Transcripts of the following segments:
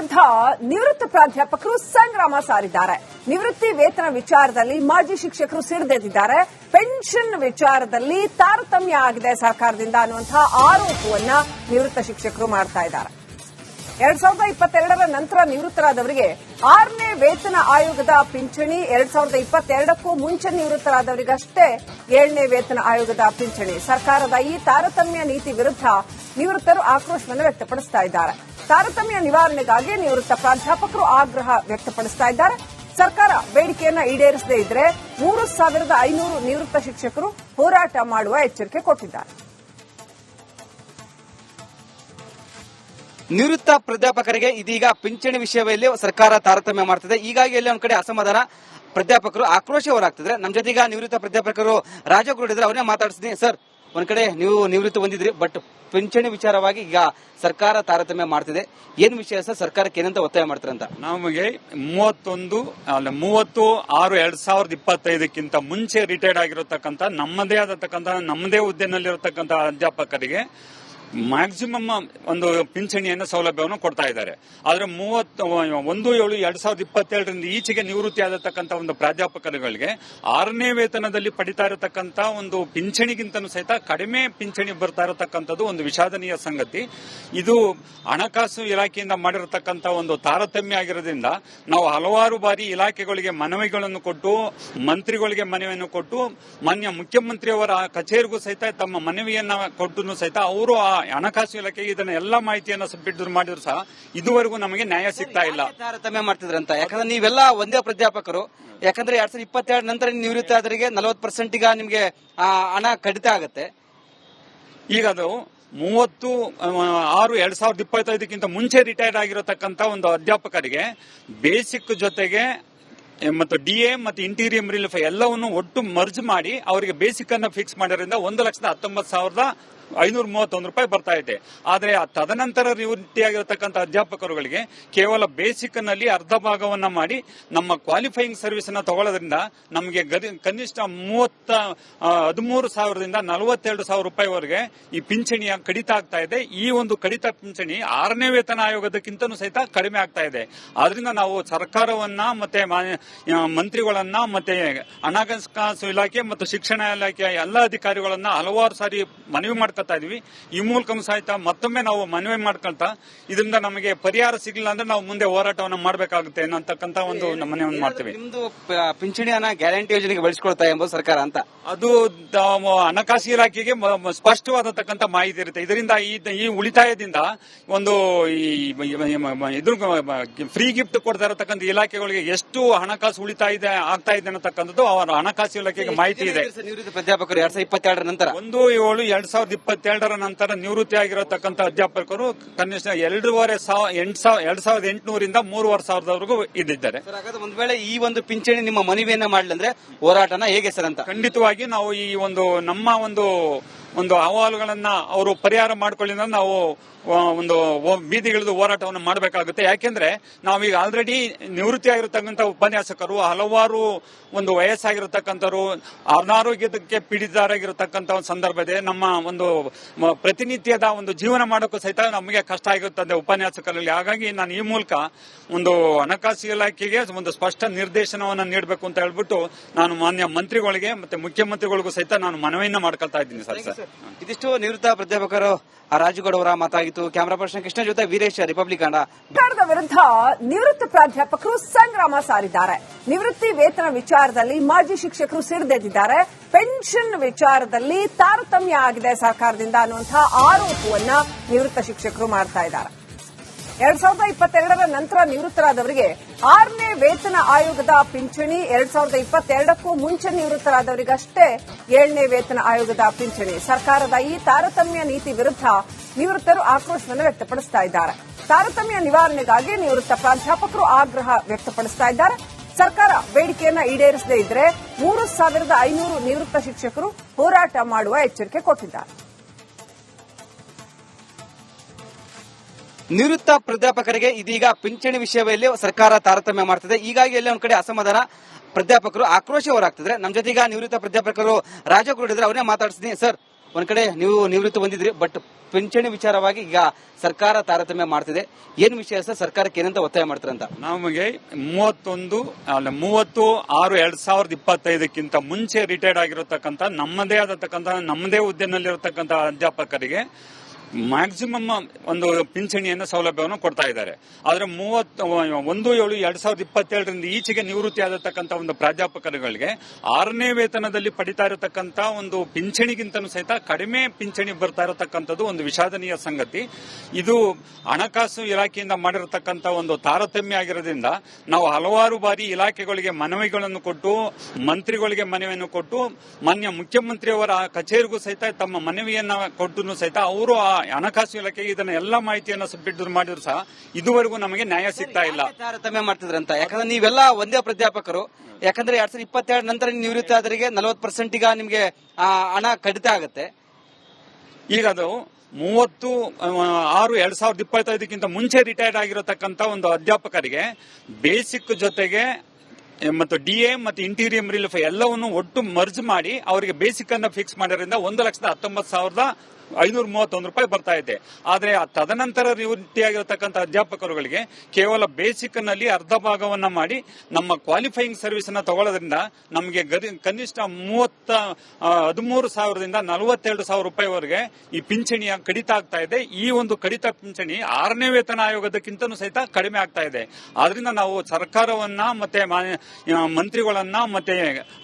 ವಿರುದ್ಧ ನಿವೃತ್ತ ಪ್ರಾಧ್ಯಾಪಕರು ಸಂಗ್ರಾಮ ಸಾರಿದ್ದಾರೆ. ನಿವೃತ್ತಿ ವೇತನ ವಿಚಾರದಲ್ಲಿ ಮಾಜಿ ಶಿಕ್ಷಕರು ಸಿಡಿದೆದ್ದಿದ್ದಾರೆ. ಪೆನ್ಷನ್ ವಿಚಾರದಲ್ಲಿ ತಾರತಮ್ಯ ಆಗಿದೆ ಸರ್ಕಾರದಿಂದ ಅನ್ನುವಂತಹ ಆರೋಪವನ್ನ ನಿವೃತ್ತ ಶಿಕ್ಷಕರು ಮಾಡ್ತಾ ಇದ್ದಾರೆ. 2022ರ ನಂತರ ನಿವೃತ್ತರಾದವರಿಗೆ 6ನೇ ವೇತನ ಆಯೋಗದ ಪಿಂಚಣಿ, 2022ಕ್ಕೂ ಮುಂಚೆ ನಿವೃತ್ತರಾದವರಿಗಷ್ಟೇ 7ನೇ ವೇತನ ಆಯೋಗದ ಪಿಂಚಣಿ. ಸರ್ಕಾರದ ಈ ತಾರತಮ್ಯ ನೀತಿ ವಿರುದ್ಧ ನಿವೃತ್ತರು ಆಕ್ರೋಶವನ್ನು ವ್ಯಕ್ತಪಡಿಸ್ತಾ ಇದ್ದಾರೆ. ತಾರತಮ್ಯ ನಿವಾರಣೆಗಾಗಿ ನಿವೃತ್ತ ಪ್ರಾಧ್ಯಾಪಕರು ಆಗ್ರಹ ವ್ಯಕ್ತಪಡಿಸ್ತಾ ಇದ್ದಾರೆ. ಸರ್ಕಾರ ಬೇಡಿಕೆಯನ್ನ ಈಡೇರಿಸದೇ ಇದ್ರೆ 3,500 ನಿವೃತ್ತ ಶಿಕ್ಷಕರು ಹೋರಾಟ ಮಾಡುವ ಎಚ್ಚರಿಕೆ ಕೊಟ್ಟಿದ್ದಾರೆ. ನಿವೃತ್ತ ಪ್ರಾಧ್ಯಾಪಕರಿಗೆ ಇದೀಗ ಪಿಂಚಣಿ ವಿಷಯದಲ್ಲಿ ಸರ್ಕಾರ ತಾರತಮ್ಯ ಮಾಡ್ತಿದೆ. ಹೀಗಾಗಿ ಎಲ್ಲ ಒಂದ್ ಕಡೆ ಅಸಮಾಧಾನ, ಪ್ರಾಧ್ಯಾಪಕರು ಆಕ್ರೋಶ ಹೊರಾಗ್ತಿದ್ರೆ. ನಮ್ಮ ಜೊತೆಗ ನಿವೃತ್ತ ಪ್ರಾಧ್ಯಾಪಕರು ರಾಜಗುರು ಇದ್ರೆ ಅವರೇ ಮಾತಾಡಿಸ್ತೀನಿ. ಸರ್, ಒಂದ್ ಕಡೆ ನೀವು ನಿವೃತ್ತಿ ಹೊಂದಿದ್ರಿ, ಬಟ್ ಪಿಂಚಣಿ ವಿಚಾರವಾಗಿ ಈಗ ಸರ್ಕಾರ ತಾರತಮ್ಯ ಮಾಡ್ತಿದೆ. ಏನ್ ವಿಷಯ ಸರ್? ಸರ್ಕಾರಕ್ಕೆ ಏನಂತ ಒತ್ತಾಯ ಮಾಡ್ತಾರಂತ? ನಮಗೆ 30/6/2025 ಮುಂಚೆ ರಿಟೈರ್ಡ್ ಆಗಿರತಕ್ಕಂತ ನಮ್ಮದೇ ಹುದ್ದೆನಲ್ಲಿರತಕ್ಕಂತ ಅಧ್ಯಾಪಕರಿಗೆ ಮ್ಯಾಕ್ಸಿಮಮ್ ಒಂದು ಪಿಂಚಣಿಯನ್ನು ಸೌಲಭ್ಯವನ್ನು ಕೊಡ್ತಾ ಇದ್ದಾರೆ. ಆದ್ರೆ 31/7/2027 ಈಚೆಗೆ ನಿವೃತ್ತಿ ಆದತಕ್ಕಂತ ಒಂದು ಪ್ರಾಧ್ಯಾಪಕರುಗಳಿಗೆ 6ನೇ ವೇತನದಲ್ಲಿ ಪಡಿತಾ ಇರತಕ್ಕಂತ ಒಂದು ಪಿಂಚಣಿಗಿಂತನೂ ಸಹಿತ ಕಡಿಮೆ ಪಿಂಚಣಿ ಬರ್ತಾ ಇರತಕ್ಕಂಥದ್ದು ಒಂದು ವಿಷಾದನೀಯ ಸಂಗತಿ. ಇದು ಹಣಕಾಸು ಇಲಾಖೆಯಿಂದ ಮಾಡಿರತಕ್ಕಂತ ಒಂದು ತಾರತಮ್ಯ ಆಗಿರೋದ್ರಿಂದ ನಾವು ಹಲವಾರು ಬಾರಿ ಇಲಾಖೆಗಳಿಗೆ ಮನವಿಗಳನ್ನು ಕೊಟ್ಟು, ಮಂತ್ರಿಗಳಿಗೆ ಮನವಿಯನ್ನು ಕೊಟ್ಟು, ಮಾನ್ಯ ಮುಖ್ಯಮಂತ್ರಿಯವರ ಕಚೇರಿಗೂ ಸಹಿತ ತಮ್ಮ ಮನವಿಯನ್ನ ಕೊಟ್ಟು ಸಹಿತ ಅವರು ಹಣಕಾಸು ಇಲಾಖೆಗೆ ಇದನ್ನ ಎಲ್ಲಾ ಮಾಹಿತಿಯನ್ನು ಸಬ್ಮಿಟ್ ಮಾಡಿದ್ರು ಸಹ ಇದುವರೆಗೂ ನಮಗೆ ನ್ಯಾಯ ಸಿಗ್ತಾ ಇಲ್ಲ. ತಾರತಮ್ಯ ಮಾಡ್ತಿದ್ರಂತ. ಯಾಕಂದ್ರೆ ನೀವೆಲ್ಲ ಒಂದೇ ಪ್ರಾಧ್ಯಾಪಕರು. ಯಾಕಂದ್ರೆ 2022 ನಂತರ ನಿವೃತ್ತಿ ಆದವರಿಗೆ 40% ಈಗ ನಿಮ್ಗೆ ಹಣ ಕಡಿತ ಆಗುತ್ತೆ. ಈಗ ಅದು 30/6/2025 ಮುಂಚೆ ರಿಟೈರ್ಡ್ ಆಗಿರತಕ್ಕಂತ ಒಂದು ಅಧ್ಯಾಪಕರಿಗೆ ಬೇಸಿಕ್ ಜೊತೆಗೆ ಮತ್ತು ಡಿಎ ಮತ್ತು ಇಂಟೀರಿಯಂ ರಿಲೀಫ್ ಎಲ್ಲವನ್ನು ಒಟ್ಟು ಮರ್ಜ್ ಮಾಡಿ ಅವರಿಗೆ ಬೇಸಿಕ್ ಅನ್ನ ಫಿಕ್ಸ್ ಮಾಡಿರೋದ್ರಿಂದ 1,19,531 ರೂಪಾಯಿ ಬರ್ತಾ ಇದೆ. ಆದ್ರೆ ತದನಂತರ ನಿವೃತ್ತಿಯಾಗಿರತಕ್ಕಂಥ ಅಧ್ಯಾಪಕರುಗಳಿಗೆ ಕೇವಲ ಬೇಸಿಕ್ ನಲ್ಲಿ ಅರ್ಧ ಭಾಗವನ್ನ ಮಾಡಿ ನಮ್ಮ ಕ್ವಾಲಿಫೈಯಿಂಗ್ ಸರ್ವಿಸ್ ಅನ್ನ ತಗೊಳ್ಳೋದ್ರಿಂದ ನಮಗೆ ಕನಿಷ್ಠ 13,000ದಿಂದ 42,000 ರೂಪಾಯಿವರೆಗೆ ಈ ಪಿಂಚಣಿಯ ಕಡಿತ ಆಗ್ತಾ ಇದೆ. ಈ ಒಂದು ಕಡಿತ ಪಿಂಚಣಿ 6ನೇ ವೇತನ ಆಯೋಗದಕ್ಕಿಂತನೂ ಸಹಿತ ಕಡಿಮೆ ಆಗ್ತಾ ಇದೆ. ಆದ್ರಿಂದ ನಾವು ಸರ್ಕಾರವನ್ನ ಮತ್ತೆ ಮಂತ್ರಿಗಳನ್ನ ಮತ್ತೆ ಹಣಕಾಸು ಇಲಾಖೆ ಮತ್ತು ಶಿಕ್ಷಣ ಇಲಾಖೆಯ ಎಲ್ಲ ಅಧಿಕಾರಿಗಳನ್ನ ಹಲವಾರು ಸಾರಿ ಮನವಿ ಮಾಡ್ಕೊತಾ ಇದೀವಿ. ಈ ಮೂಲಕ ಸಹಿತ ಮತ್ತೊಮ್ಮೆ ನಾವು ಮನವಿ ಮಾಡ್ಕೊಳ್ತಾ ಇದರಿಂದ ನಮಗೆ ಪರಿಹಾರ ಸಿಗಲಿಲ್ಲ ಅಂದ್ರೆ ನಾವು ಮುಂದೆ ಹೋರಾಟವನ್ನು ಮಾಡಬೇಕಾಗುತ್ತೆ ಅನ್ನತಕ್ಕಂತ ಒಂದು ಮನವಿಯನ್ನು ಮಾಡ್ತೀವಿ. ನಿಮ್ದು ಪಿಂಚಣಿ ಹಣ ಗ್ಯಾರಂಟಿ ಯೋಜನೆಗೆ ಬಳಸಿಕೊಳ್ತಾ ಎಂಬುದು ಸರ್ಕಾರ ಅಂತ ಅದು ಹಣಕಾಸು ಇಲಾಖೆಗೆ ಸ್ಪಷ್ಟವಾದತಕ್ಕಂತ ಮಾಹಿತಿ ಇರುತ್ತೆ. ಇದರಿಂದ ಈ ಉಳಿತಾಯದಿಂದ ಒಂದು ಫ್ರೀ ಗಿಫ್ಟ್ ಕೊಡ್ತಾ ಇರತಕ್ಕಂಥ ಇಲಾಖೆಗಳಿಗೆ ಎಷ್ಟು ಹಣಕಾಸು ಉಳಿತಾಯ ಆಗ್ತಾ ಇದೆ ಅನ್ನತಕ್ಕಂಥದ್ದು ಅವರ ಹಣಕಾಸು ಇಲಾಖೆಗೆ ಮಾಹಿತಿ ಇದೆ. ನಿವೃತ್ತ ಪ್ರಾಧ್ಯಾಪಕರು 2022 ನಂತರ 1/7/2022 ನಂತರ ನಿವೃತ್ತಿ ಆಗಿರತಕ್ಕಂಥ ಅಧ್ಯಾಪಕರು ಕನಿಷ್ಠ 2,800ರಿಂದ 3,500ವರೆಗೂ ಇದ್ದಿದ್ದಾರೆ. ಒಂದು ವೇಳೆ ಈ ಒಂದು ಪಿಂಚಣಿ ನಿಮ್ಮ ಮನವಿಯನ್ನ ಮಾಡಲಂದ್ರೆ ಹೋರಾಟನ ಹೇಗೆ ಸರ್ ಅಂತ? ಖಂಡಿತವಾಗಿ ನಾವು ಈ ನಮ್ಮ ಒಂದು ಅಹವಾಲುಗಳನ್ನ ಅವರು ಪರಿಹಾರ ಮಾಡ್ಕೊಳ್ಳಿ ನಾವು ಒಂದು ಬೀದಿಗಿಳಿದು ಹೋರಾಟವನ್ನು ಮಾಡಬೇಕಾಗುತ್ತೆ. ಯಾಕೆಂದ್ರೆ ನಾವೀಗ ಆಲ್ರೆಡಿ ನಿವೃತ್ತಿ ಆಗಿರತಕ್ಕಂಥ ಉಪನ್ಯಾಸಕರು ಹಲವಾರು ಒಂದು ವಯಸ್ಸಾಗಿರತಕ್ಕಂಥವ್ರು ಅನಾರೋಗ್ಯಕ್ಕೆ ಪೀಡಿತರಾಗಿರತಕ್ಕಂಥ ಒಂದು ಸಂದರ್ಭ ಇದೆ. ನಮ್ಮ ಒಂದು ಪ್ರತಿನಿತ್ಯದ ಒಂದು ಜೀವನ ಮಾಡೋಕ್ಕೂ ಸಹಿತ ನಮಗೆ ಕಷ್ಟ ಆಗಿರುತ್ತದೆ ಉಪನ್ಯಾಸಕರಲ್ಲಿ. ಹಾಗಾಗಿ ನಾನು ಈ ಮೂಲಕ ಒಂದು ಹಣಕಾಸು ಇಲಾಖೆಗೆ ಒಂದು ಸ್ಪಷ್ಟ ನಿರ್ದೇಶನವನ್ನು ನೀಡಬೇಕು ಅಂತ ಹೇಳ್ಬಿಟ್ಟು ನಾನು ಮಾನ್ಯ ಮಂತ್ರಿಗಳಿಗೆ ಮತ್ತೆ ಮುಖ್ಯಮಂತ್ರಿಗಳಿಗೂ ಸಹಿತ ನಾನು ಮನವಿಯನ್ನ ಮಾಡ್ಕೊಳ್ತಾ ಇದ್ದೀನಿ. ಸರ್ ಇದಿಷ್ಟು ನಿವೃತ್ತ ಪ್ರಾಧ್ಯಾಪಕರು ರಾಜುಗೌಡ ಅವರ ಮಾತಾಗಿತ್ತು. ಕ್ಯಾಮರಾ ಪರ್ಸನ್ ಕೃಷ್ಣ ಜೊತೆ ವೀರೇಶ್, ರಿಪಬ್ಲಿಕ್ ಕನ್ನಡ. ಸರ್ಕಾರದ ವಿರುದ್ಧ ನಿವೃತ್ತ ಪ್ರಾಧ್ಯಾಪಕರು ಸಂಗ್ರಾಮ ಸಾರಿದ್ದಾರೆ. ನಿವೃತ್ತಿ ವೇತನ ವಿಚಾರದಲ್ಲಿ ಮಾಜಿ ಶಿಕ್ಷಕರು ಸಿಡಿದೆದ್ದಿದ್ದಾರೆ. ಪೆನ್ಷನ್ ವಿಚಾರದಲ್ಲಿ ತಾರತಮ್ಯ ಆಗಿದೆ ಸರ್ಕಾರದಿಂದ ಅನ್ನುವಂತಹ ಆರೋಪವನ್ನ ನಿವೃತ್ತ ಶಿಕ್ಷಕರು ಮಾಡ್ತಾ ಇದ್ದಾರೆ. 2022ರ ನಂತರ ನಿವೃತ್ತರಾದವರಿಗೆ 6ನೇ ವೇತನ ಆಯೋಗದ ಪಿಂಚಣಿ, 2022ಕ್ಕೂ ಮುಂಚೆ ನಿವೃತ್ತರಾದವರಿಗಷ್ಟೇ 7ನೇ ವೇತನ ಆಯೋಗದ ಪಿಂಚಣಿ. ಸರ್ಕಾರದ ಈ ತಾರತಮ್ಯ ನೀತಿ ವಿರುದ್ಧ ನಿವೃತ್ತರು ಆಕ್ರೋಶವನ್ನು ವ್ಯಕ್ತಪಡಿಸ್ತಾ ಇದ್ದಾರೆ. ತಾರತಮ್ಯ ನಿವಾರಣೆಗಾಗಿ ನಿವೃತ್ತ ಪ್ರಾಧ್ಯಾಪಕರು ಆಗ್ರಹ ವ್ಯಕ್ತಪಡಿಸ್ತಾ ಇದ್ದಾರೆ. ಸರ್ಕಾರ ಬೇಡಿಕೆಯನ್ನ ಈಡೇರಿಸದೇ ಇದ್ರೆ 3,500 ನಿವೃತ್ತ ಶಿಕ್ಷಕರು ಹೋರಾಟ ಮಾಡುವ ಎಚ್ಚರಿಕೆ ಕೊಟ್ಟಿದ್ದಾರೆ. ನಿವೃತ್ತ ಪ್ರಾಧ್ಯಾಪಕರಿಗೆ ಇದೀಗ ಪಿಂಚಣಿ ವಿಷಯದಲ್ಲಿ ಸರ್ಕಾರ ತಾರತಮ್ಯ ಮಾಡ್ತಿದೆ. ಹೀಗಾಗಿ ಎಲ್ಲ ಒಂದ್ ಕಡೆ ಅಸಮಾಧಾನ, ಪ್ರಾಧ್ಯಾಪಕರು ಆಕ್ರೋಶ ಹೊರಾಗ್ತಿದ್ರೆ. ನಮ್ಮ ಜೊತೆಗ ನಿವೃತ್ತ ಪ್ರಾಧ್ಯಾಪಕರು ರಾಜಗುರು ಇದ್ರೆ ಅವರೇ ಮಾತಾಡಿಸ್ತೀನಿ. ಸರ್, ಒಂದ್ ಕಡೆ ನೀವು ನಿವೃತ್ತಿ ಹೊಂದಿದ್ರಿ, ಬಟ್ ಪಿಂಚಣಿ ವಿಚಾರವಾಗಿ ಈಗ ಸರ್ಕಾರ ತಾರತಮ್ಯ ಮಾಡ್ತಿದೆ. ಏನ್ ವಿಷಯ ಸರ್, ಸರ್ಕಾರಕ್ಕೆ ಏನಂತ ಒತ್ತಾಯ ಮಾಡ್ತಾರಂತ? ನಮಗೆ 30/6/2025 ಮುಂಚೆ ರಿಟೈರ್ಡ್ ಆಗಿರತಕ್ಕಂತ ನಮ್ಮದೇ ಹುದ್ದೆನಲ್ಲಿರತಕ್ಕಂತ ಅಧ್ಯಾಪಕರಿಗೆ ಮ್ಯಾಕ್ಸಿಮಮ್ ಒಂದು ಪಿಂಚಣಿಯನ್ನು ಸೌಲಭ್ಯವನ್ನು ಕೊಡ್ತಾ ಇದ್ದಾರೆ. ಆದ್ರೆ 31/7/2027 ಈಚೆಗೆ ನಿವೃತ್ತಿ ಆದತಕ್ಕಂತ ಒಂದು ಪ್ರಾಧ್ಯಾಪಕರುಗಳಿಗೆ 6ನೇ ವೇತನದಲ್ಲಿ ಪಡಿತಾ ಇರತಕ್ಕಂತ ಒಂದು ಪಿಂಚಣಿಗಿಂತನೂ ಸಹಿತ ಕಡಿಮೆ ಪಿಂಚಣಿ ಬರ್ತಾ ಇರತಕ್ಕಂಥದ್ದು ಒಂದು ವಿಷಾದನೀಯ ಸಂಗತಿ. ಇದು ಹಣಕಾಸು ಇಲಾಖೆಯಿಂದ ಮಾಡಿರತಕ್ಕಂತ ಒಂದು ತಾರತಮ್ಯ ಆಗಿರೋದ್ರಿಂದ ನಾವು ಹಲವಾರು ಬಾರಿ ಇಲಾಖೆಗಳಿಗೆ ಮನವಿಗಳನ್ನು ಕೊಟ್ಟು, ಮಂತ್ರಿಗಳಿಗೆ ಮನವಿಯನ್ನು ಕೊಟ್ಟು, ಮಾನ್ಯ ಮುಖ್ಯಮಂತ್ರಿಯವರ ಕಚೇರಿಗೂ ಸಹಿತ ತಮ್ಮ ಮನವಿಯನ್ನ ಕೊಟ್ಟು ಸಹಿತ ಅವರು ಹಣಕಾಸು ಇಲಾಖೆಗೆ ಇದನ್ನ ಎಲ್ಲಾ ಮಾಹಿತಿಯನ್ನು ಸಬ್ಮಿಟ್ ಮಾಡಿದ್ರು ಸಹ ಇದುವರೆಗೂ ನಮಗೆ ನ್ಯಾಯ ಸಿಗ್ತಾ ಇಲ್ಲ. ತಾರತಮ್ಯ ಮಾಡ್ತಿದ್ರಂತ, ಯಾಕಂದ್ರೆ ನೀವೆಲ್ಲ ಒಂದೇ ಪ್ರಾಧ್ಯಾಪಕರು. ಯಾಕಂದ್ರೆ 2022 ನಂತರ ನಿವೃತ್ತಿ ಆದವರಿಗೆ 40% ಈಗ ನಿಮ್ಗೆ ಹಣ ಕಡಿತ ಆಗುತ್ತೆ. ಈಗ ಅದು 30/6/2025 ಮುಂಚೆ ರಿಟೈರ್ಡ್ ಆಗಿರತಕ್ಕಂತ ಒಂದು ಅಧ್ಯಾಪಕರಿಗೆ ಬೇಸಿಕ್ ಜೊತೆಗೆ ಮತ್ತು ಡಿಎ ಮತ್ತು ಇಂಟೀರಿಯಂ ರಿಲೀಫ್ ಎಲ್ಲವನ್ನು ಒಟ್ಟು ಮರ್ಜ್ ಮಾಡಿ ಅವರಿಗೆ ಬೇಸಿಕ್ ಅನ್ನ ಫಿಕ್ಸ್ ಮಾಡೋದ್ರಿಂದ 1,19,531 ರೂಪಾಯಿ ಬರ್ತಾ ಇದೆ. ಆದ್ರೆ ತದನಂತರ ನಿವೃತ್ತಿಯಾಗಿರತಕ್ಕಂಥ ಅಧ್ಯಾಪಕರುಗಳಿಗೆ ಕೇವಲ ಬೇಸಿಕ್ ನಲ್ಲಿ ಅರ್ಧ ಭಾಗವನ್ನ ಮಾಡಿ ನಮ್ಮ ಕ್ವಾಲಿಫೈಯಿಂಗ್ ಸರ್ವಿಸ್ ಅನ್ನ ತಗೊಳ್ಳೋದ್ರಿಂದ ನಮಗೆ ಕನಿಷ್ಠ 13,000ದಿಂದ 42,000 ರೂಪಾಯಿವರೆಗೆ ಈ ಪಿಂಚಣಿಯ ಕಡಿತ ಆಗ್ತಾ ಇದೆ. ಈ ಒಂದು ಕಡಿತ ಪಿಂಚಣಿ 6ನೇ ವೇತನ ಆಯೋಗದಕ್ಕಿಂತನೂ ಸಹಿತ ಕಡಿಮೆ ಆಗ್ತಾ ಇದೆ. ಆದ್ರಿಂದ ನಾವು ಸರ್ಕಾರವನ್ನ ಮತ್ತೆ ಮಂತ್ರಿಗಳನ್ನ ಮತ್ತೆ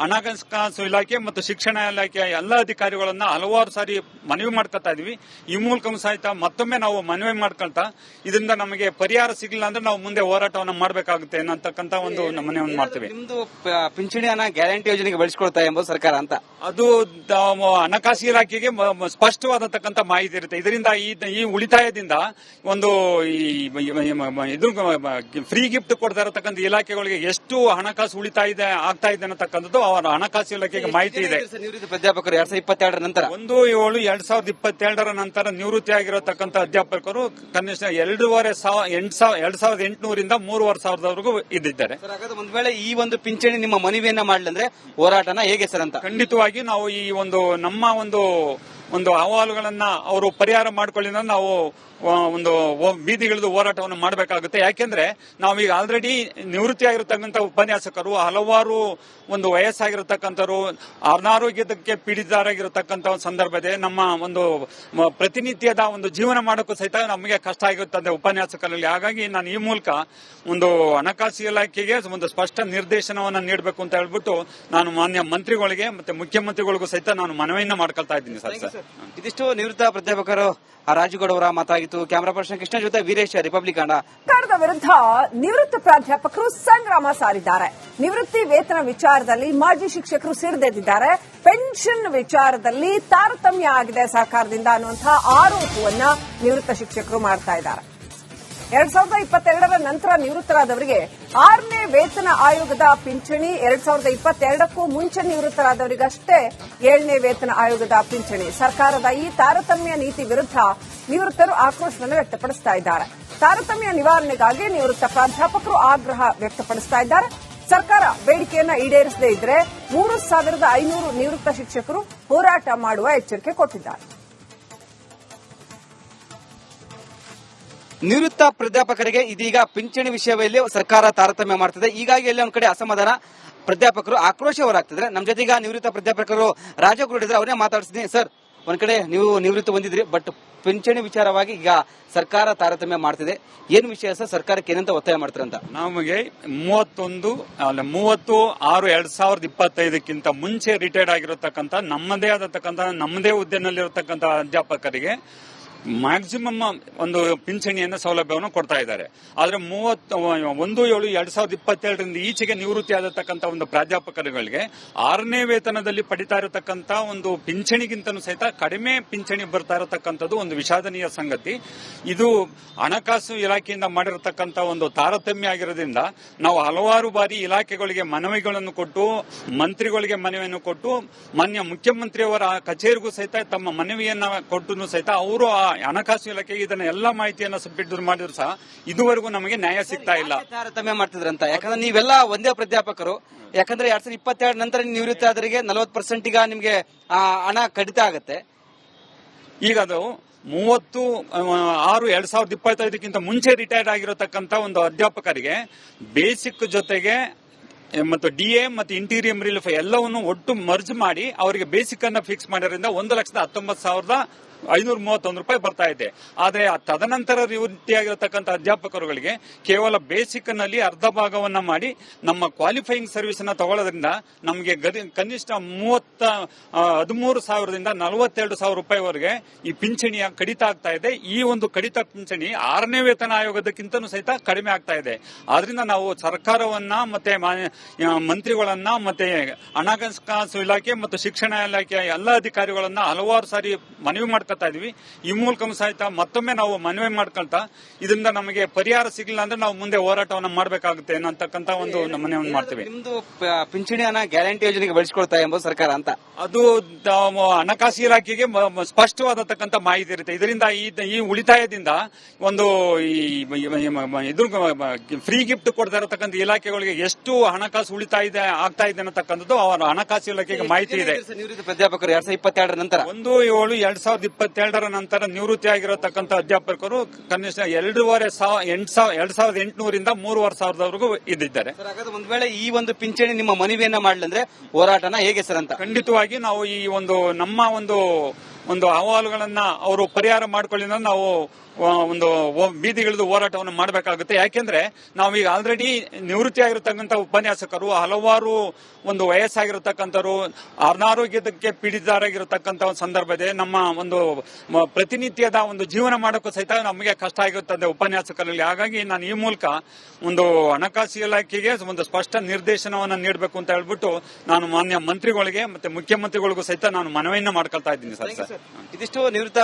ಹಣಕಾಸು ಇಲಾಖೆ ಮತ್ತು ಶಿಕ್ಷಣ ಇಲಾಖೆಯ ಎಲ್ಲ ಅಧಿಕಾರಿಗಳನ್ನ ಹಲವಾರು ಸಾರಿ ಮನವಿ ಮಾಡ್ಕೊತಾ ಇದೀವಿ. ಈ ಮೂಲಕ ಸಹಿತ ಮತ್ತೊಮ್ಮೆ ನಾವು ಮನವಿ ಮಾಡ್ಕೊಳ್ತಾ ಇದರಿಂದ ನಮಗೆ ಪರಿಹಾರ ಸಿಗಲಿಲ್ಲ ಅಂದ್ರೆ ನಾವು ಮುಂದೆ ಹೋರಾಟವನ್ನು ಮಾಡಬೇಕಾಗುತ್ತೆ ಅನ್ನತಕ್ಕಂತ ಒಂದು ಮನವಿಯನ್ನು ಮಾಡ್ತೀವಿ. ನಿಮ್ದು ಪಿಂಚಣಿ ಹಣ ಗ್ಯಾರಂಟಿ ಯೋಜನೆಗೆ ಬಳಸಿಕೊಳ್ತಾ ಎಂಬುದು ಸರ್ಕಾರ ಅಂತ ಅದು ಹಣಕಾಸು ಇಲಾಖೆಗೆ ಸ್ಪಷ್ಟವಾದತಕ್ಕಂತ ಮಾಹಿತಿ ಇರುತ್ತೆ. ಇದರಿಂದ ಈ ಉಳಿತಾಯದಿಂದ ಒಂದು ಇದು ಫ್ರೀ ಗಿಫ್ಟ್ ಕೊಡ್ತಾ ಇರತಕ್ಕಂಥ ಇಲಾಖೆಗಳಿಗೆ ಎಷ್ಟು ಹಣಕಾಸು ಉಳಿತಾಯ ಆಗ್ತಾ ಇದೆ ಅನ್ನತಕ್ಕಂಥದ್ದು ಅವರ ಹಣಕಾಸು ಇಲಾಖೆಗೆ ಮಾಹಿತಿ ಇದೆ. ನಿವೃತ್ತಿ ಪ್ರಾಧ್ಯಾಪಕರು 2022 ನಂತರ 1/7/2022 ನಂತರ ನಿವೃತ್ತಿ ಆಗಿರತಕ್ಕಂಥ ಅಧ್ಯಾಪಕರು ಕನಿಷ್ಠ 2,800ರಿಂದ 3,500ವರೆಗೂ ಇದ್ದಿದ್ದಾರೆ. ಒಂದ್ ವೇಳೆ ಈ ಒಂದು ಪಿಂಚಣಿ ನಿಮ್ಮ ಮನವಿಯನ್ನ ಮಾಡ್ಲಂದ್ರೆ ಹೋರಾಟನ ಹೇಗೆ ಸರ್ ಅಂತ? ಖಂಡಿತವಾಗಿ ನಾವು ಈ ನಮ್ಮ ಒಂದು ಅಹವಾಲುಗಳನ್ನ ಅವರು ಪರಿಹಾರ ಮಾಡ್ಕೊಳ್ಳಿ ನಾವು ಒಂದು ಬೀದಿಗಿಳಿದು ಹೋರಾಟವನ್ನು ಮಾಡಬೇಕಾಗುತ್ತೆ. ಯಾಕೆಂದ್ರೆ ನಾವೀಗ ಆಲ್ರೆಡಿ ನಿವೃತ್ತಿ ಆಗಿರತಕ್ಕಂಥ ಉಪನ್ಯಾಸಕರು ಹಲವಾರು ಒಂದು ವಯಸ್ಸಾಗಿರತಕ್ಕಂಥವ್ರು ಅನಾರೋಗ್ಯಕ್ಕೆ ಪೀಡಿತರಾಗಿರತಕ್ಕಂಥ ಸಂದರ್ಭದಲ್ಲಿ ನಮ್ಮ ಒಂದು ಪ್ರತಿನಿತ್ಯದ ಒಂದು ಜೀವನ ಮಾಡೋಕ್ಕೂ ಸಹಿತ ನಮಗೆ ಕಷ್ಟ ಆಗಿರುತ್ತದೆ ಉಪನ್ಯಾಸಕರಲ್ಲಿ. ಹಾಗಾಗಿ ನಾನು ಈ ಮೂಲಕ ಒಂದು ಹಣಕಾಸು ಇಲಾಖೆಗೆ ಒಂದು ಸ್ಪಷ್ಟ ನಿರ್ದೇಶನವನ್ನು ನೀಡಬೇಕು ಅಂತ ಹೇಳ್ಬಿಟ್ಟು ನಾನು ಮಾನ್ಯ ಮಂತ್ರಿಗಳಿಗೆ ಮತ್ತೆ ಮುಖ್ಯಮಂತ್ರಿಗಳಿಗೂ ಸಹಿತ ನಾನು ಮನವಿಯನ್ನ ಮಾಡ್ಕೊಳ್ತಾ ಇದ್ದೀನಿ ಸರ್. ಇದಿಷ್ಟು ನಿವೃತ್ತ ಪ್ರಾಧ್ಯಾಪಕರು ರಾಜುಗೌಡ ಅವರ ಮಾತಾಗಿತ್ತು. ಕ್ಯಾಮರಾ ಪರ್ಸನ್ ಕೃಷ್ಣ ಜೊತೆ ವೀರೇಶ್, ರಿಪಬ್ಲಿಕ್ ಕನ್ನಡ. ಸರ್ಕಾರದ ವಿರುದ್ಧ ನಿವೃತ್ತ ಪ್ರಾಧ್ಯಾಪಕರು ಸಂಗ್ರಾಮ ಸಾರಿದ್ದಾರೆ. ನಿವೃತ್ತಿ ವೇತನ ವಿಚಾರದಲ್ಲಿ ಮಾಜಿ ಶಿಕ್ಷಕರು ಸಿಡಿದೆದ್ದಿದ್ದಾರೆ. ಪೆನ್ಷನ್ ವಿಚಾರದಲ್ಲಿ ತಾರತಮ್ಯ ಆಗಿದೆ ಸರ್ಕಾರದಿಂದ ಅನ್ನುವಂತಹ ಆರೋಪವನ್ನ ನಿವೃತ್ತ ಶಿಕ್ಷಕರು ಮಾಡ್ತಾ ಇದ್ದಾರೆ. 2022 ನಂತರ ನಿವೃತ್ತರಾದವರಿಗೆ 6ನೇ ವೇತನ ಆಯೋಗದ ಪಿಂಚಣಿ, 2022ಕ್ಕೂ ಮುಂಚೆ ನಿವೃತ್ತರಾದವರಿಗಷ್ಟೇ 7ನೇ ವೇತನ ಆಯೋಗದ ಪಿಂಚಣಿ. ಸರ್ಕಾರದ ಈ ತಾರತಮ್ಯ ನೀತಿ ವಿರುದ್ಧ ನಿವೃತ್ತರು ಆಕ್ರೋಶವನ್ನು ವ್ಯಕ್ತಪಡಿಸ್ತಾ ಇದ್ದಾರೆ. ತಾರತಮ್ಯ ನಿವಾರಣೆಗಾಗಿ ನಿವೃತ್ತ ಪ್ರಾಧ್ಯಾಪಕರು ಆಗ್ರಹ ವ್ಯಕ್ತಪಡಿಸ್ತಾ ಇದ್ದಾರೆ. ಸರ್ಕಾರ ಬೇಡಿಕೆಯನ್ನ ಈಡೇರಿಸದೇ ಇದ್ರೆ 3,500 ನಿವೃತ್ತ ಶಿಕ್ಷಕರು ಹೋರಾಟ ಮಾಡುವ ಎಚ್ಚರಿಕೆ ಕೊಟ್ಟಿದ್ದಾರೆ. ನಿವೃತ್ತ ಪ್ರಾಧ್ಯಾಪಕರಿಗೆ ಇದೀಗ ಪಿಂಚಣಿ ವಿಷಯದಲ್ಲಿ ಸರ್ಕಾರ ತಾರತಮ್ಯ ಮಾಡ್ತಿದೆ. ಹೀಗಾಗಿ ಎಲ್ಲ ಒಂದ್ ಕಡೆ ಅಸಮಾಧಾನ, ಪ್ರಾಧ್ಯಾಪಕರು ಆಕ್ರೋಶ ಹೊರಾಗ್ತಿದ್ರೆ. ನಮ್ಮ ಜೊತೆಗ ನಿವೃತ್ತ ಪ್ರಾಧ್ಯಾಪಕರು ರಾಜಗುರು ಇದ್ರೆ ಅವರೇ ಮಾತಾಡ್ತಿದ್ದೀನಿ. ಸರ್, ಒಂದ್ ಕಡೆ ನೀವು ನಿವೃತ್ತಿ ಹೊಂದಿದ್ರಿ, ಬಟ್ ಪಿಂಚಣಿ ವಿಚಾರವಾಗಿ ಈಗ ಸರ್ಕಾರ ತಾರತಮ್ಯ ಮಾಡ್ತಿದೆ. ಏನ್ ವಿಷಯ ಸರ್, ಸರ್ಕಾರಕ್ಕೆ ಏನಂತ ಒತ್ತಾಯ ಮಾಡ್ತಾರಂತ? ನಮಗೆ 30/6/2025 ಮುಂಚೆ ರಿಟೈರ್ಡ್ ಆಗಿರತಕ್ಕಂತ ನಮ್ಮದೇ ಹುದ್ದೆನಲ್ಲಿರತಕ್ಕಂತ ಅಧ್ಯಾಪಕರಿಗೆ ಮ್ಯಾಕ್ಸಿಮಮ್ ಒಂದು ಪಿಂಚಣಿಯನ್ನು ಸೌಲಭ್ಯವನ್ನು ಕೊಡ್ತಾ ಇದ್ದಾರೆ. ಆದ್ರೆ 31/7/2027 ಈಚೆಗೆ ನಿವೃತ್ತಿ ಆದತಕ್ಕಂಥ ಒಂದು ಪ್ರಾಧ್ಯಾಪಕರುಗಳಿಗೆ 6ನೇ ವೇತನದಲ್ಲಿ ಪಡಿತಾ ಇರತಕ್ಕಂಥ ಒಂದು ಪಿಂಚಣಿಗಿಂತನೂ ಸಹಿತ ಕಡಿಮೆ ಪಿಂಚಣಿ ಬರ್ತಾ ಇರತಕ್ಕಂಥದ್ದು ಒಂದು ವಿಷಾದನೀಯ ಸಂಗತಿ. ಇದು ಹಣಕಾಸು ಇಲಾಖೆಯಿಂದ ಮಾಡಿರತಕ್ಕಂಥ ಒಂದು ತಾರತಮ್ಯ ಆಗಿರೋದ್ರಿಂದ ನಾವು ಹಲವಾರು ಬಾರಿ ಇಲಾಖೆಗಳಿಗೆ ಮನವಿಗಳನ್ನು ಕೊಟ್ಟು, ಮಂತ್ರಿಗಳಿಗೆ ಮನವಿಯನ್ನು ಕೊಟ್ಟು, ಮಾನ್ಯ ಮುಖ್ಯಮಂತ್ರಿಯವರ ಕಚೇರಿಗೂ ಸಹಿತ ತಮ್ಮ ಮನವಿಯನ್ನ ಕೊಟ್ಟು ಸಹಿತ ಅವರು ಹಣಕಾಸು ಇಲಾಖೆಗೆ ಇದನ್ನ ಎಲ್ಲಾ ಮಾಹಿತಿಯನ್ನ ಸಬ್ಮಿಟ್ ಮಾಡಿದ್ರು ಸಹ ಇದುವರೆಗೂ ನಮಗೆ ನ್ಯಾಯ ಸಿಗ್ತಾ ಇಲ್ಲ. ತಾರತಮ್ಯ ಮಾಡ್ತಿದ್ರಂತ, ಯಾಕಂದ್ರೆ ನೀವೆಲ್ಲ ಒಂದೇ ಪ್ರಾಧ್ಯಾಪಕರು. ಯಾಕಂದ್ರೆ 2022 ನಂತರ ನಿವೃತ್ತಿ ಆದವರಿಗೆ 40% ಈಗ ನಿಮ್ಗೆ ಹಣ ಕಡಿತ ಆಗುತ್ತೆ. ಈಗ ಅದು 30/6/2025 ಮುಂಚೆ ರಿಟೈರ್ಡ್ ಆಗಿರತಕ್ಕಂತ ಒಂದು ಅಧ್ಯಾಪಕರಿಗೆ ಬೇಸಿಕ್ ಜೊತೆಗೆ ಮತ್ತು DA ಮತ್ತು ಇಂಟೀರಿಯಂ ರಿಲೀಫ್ ಎಲ್ಲವನ್ನು ಒಟ್ಟು ಮರ್ಜ್ ಮಾಡಿ ಅವರಿಗೆ ಬೇಸಿಕ್ ಅನ್ನ ಫಿಕ್ಸ್ ಮಾಡಿರೋದ್ರಿಂದ 1,19,531 ರೂಪಾಯಿ ಬರ್ತಾ ಇದೆ. ಆದ್ರೆ ತದನಂತರ ನಿವೃತ್ತಿಯಾಗಿರತಕ್ಕಂಥ ಅಧ್ಯಾಪಕರುಗಳಿಗೆ ಕೇವಲ ಬೇಸಿಕ್ ನಲ್ಲಿ ಅರ್ಧ ಭಾಗವನ್ನ ಮಾಡಿ ನಮ್ಮ ಕ್ವಾಲಿಫೈಯಿಂಗ್ ಸರ್ವಿಸ್ ಅನ್ನ ತಗೊಳ್ಳೋದ್ರಿಂದ ನಮಗೆ ಕನಿಷ್ಠ 13,000ದಿಂದ 42,000 ರೂಪಾಯಿವರೆಗೆ ಈ ಪಿಂಚಣಿಯ ಕಡಿತ ಆಗ್ತಾ ಇದೆ. ಈ ಒಂದು ಕಡಿತ ಪಿಂಚಣಿ 6ನೇ ವೇತನ ಆಯೋಗದಕ್ಕಿಂತನೂ ಸಹಿತ ಕಡಿಮೆ ಆಗ್ತಾ ಇದೆ. ಆದ್ರಿಂದ ನಾವು ಸರ್ಕಾರವನ್ನ ಮತ್ತೆ ಮಂತ್ರಿಗಳನ್ನ ಮತ್ತೆ ಹಣಕಾಸು ಇಲಾಖೆ ಮತ್ತು ಶಿಕ್ಷಣ ಇಲಾಖೆಯ ಎಲ್ಲ ಅಧಿಕಾರಿಗಳನ್ನ ಹಲವಾರು ಸಾರಿ ಮನವಿ ಮಾಡ್ಕೊತಾ ಇದೀವಿ. ಈ ಮೂಲಕ ಸಹಿತ ಮತ್ತೊಮ್ಮೆ ನಾವು ಮನವಿ ಮಾಡ್ಕೊಳ್ತಾ ಇದರಿಂದ ನಮಗೆ ಪರಿಹಾರ ಸಿಗಲಿಲ್ಲ ಅಂದ್ರೆ ನಾವು ಮುಂದೆ ಹೋರಾಟವನ್ನು ಮಾಡಬೇಕಾಗುತ್ತೆ ಅನ್ನತಕ್ಕಂತ ಒಂದು ಮನವಿ ಮಾಡ್ತೀವಿ. ನಿಮ್ದು ಪಿಂಚಣಿ ಹಣ ಗ್ಯಾರಂಟಿ ಯೋಜನೆಗೆ ಬಳಸಿಕೊಳ್ತಾ ಎಂಬುದು ಸರ್ಕಾರ ಅಂತ ಅದು ಹಣಕಾಸು ಇಲಾಖೆಗೆ ಸ್ಪಷ್ಟವಾದತಕ್ಕಂತ ಮಾಹಿತಿ ಇರುತ್ತೆ. ಇದರಿಂದ ಈ ಉಳಿತಾಯದಿಂದ ಒಂದು ಇದು ಫ್ರೀ ಗಿಫ್ಟ್ ಕೊಡ್ತಾ ಇರತಕ್ಕಂಥ ಇಲಾಖೆಗಳಿಗೆ ಎಷ್ಟು ಹಣಕಾಸು ಉಳಿತಾಯ ಆಗ್ತಾ ಇದೆ ಅನ್ನತಕ್ಕಂಥದ್ದು ಅವರ ಹಣಕಾಸು ಇಲಾಖೆಗೆ ಮಾಹಿತಿ ಇದೆ. ನಿವೃತ್ತ ಪ್ರಾಧ್ಯಾಪಕರು 2022 ನಂತರ 1/7/2022 ನಂತರ ನಿವೃತ್ತಿ ಆಗಿರತಕ್ಕಂಥ ಅಧ್ಯಾಪಕರು ಕನಿಷ್ಠ 2,800ರಿಂದ 3,500ವರೆಗೂ ಇದ್ದಿದ್ದಾರೆ. ಒಂದ್ ವೇಳೆ ಈ ಒಂದು ಪಿಂಚಣಿ ನಿಮ್ಮ ಮನವಿಯನ್ನ ಮಾಡ್ಲಂದ್ರೆ ಹೋರಾಟನ ಹೇಗೆ ಸರ್ ಅಂತ ಖಂಡಿತವಾಗಿ ನಾವು ಈ ನಮ್ಮ ಒಂದು ಅಹವಾಲುಗಳನ್ನ ಅವರು ಪರಿಹಾರ ಮಾಡ್ಕೊಳ್ಳಿ ನಾವು ಒಂದು ಬೀದಿಗಿಳಿದು ಹೋರಾಟವನ್ನು ಮಾಡಬೇಕಾಗುತ್ತೆ. ಯಾಕೆಂದ್ರೆ ನಾವೀಗ ಆಲ್ರೆಡಿ ನಿವೃತ್ತಿ ಆಗಿರತಕ್ಕಂಥ ಉಪನ್ಯಾಸಕರು ಹಲವಾರು ಒಂದು ವಯಸ್ಸಾಗಿರತಕ್ಕಂಥವ್ರು ಅನಾರೋಗ್ಯಕ್ಕೆ ಪೀಡಿತರಾಗಿರತಕ್ಕಂಥ ಒಂದು ಸಂದರ್ಭ ಇದೆ. ನಮ್ಮ ಒಂದು ಪ್ರತಿನಿತ್ಯದ ಒಂದು ಜೀವನ ಮಾಡೋಕ್ಕೂ ಸಹಿತ ನಮಗೆ ಕಷ್ಟ ಆಗಿರುತ್ತದೆ ಉಪನ್ಯಾಸಕರಲ್ಲಿ. ಹಾಗಾಗಿ ನಾನು ಈ ಮೂಲಕ ಒಂದು ಹಣಕಾಸು ಇಲಾಖೆಗೆ ಒಂದು ಸ್ಪಷ್ಟ ನಿರ್ದೇಶನವನ್ನು ನೀಡಬೇಕು ಅಂತ ಹೇಳ್ಬಿಟ್ಟು ನಾನು ಮಾನ್ಯ ಮಂತ್ರಿಗಳಿಗೆ ಮತ್ತೆ ಮುಖ್ಯಮಂತ್ರಿಗಳಿಗೂ ಸಹಿತ ನಾನು ಮನವಿಯನ್ನ ಮಾಡ್ಕೊಳ್ತಾ ಇದ್ದೀನಿ ಸರ್. ಇದಿಷ್ಟು ನಿವೃತ್ತ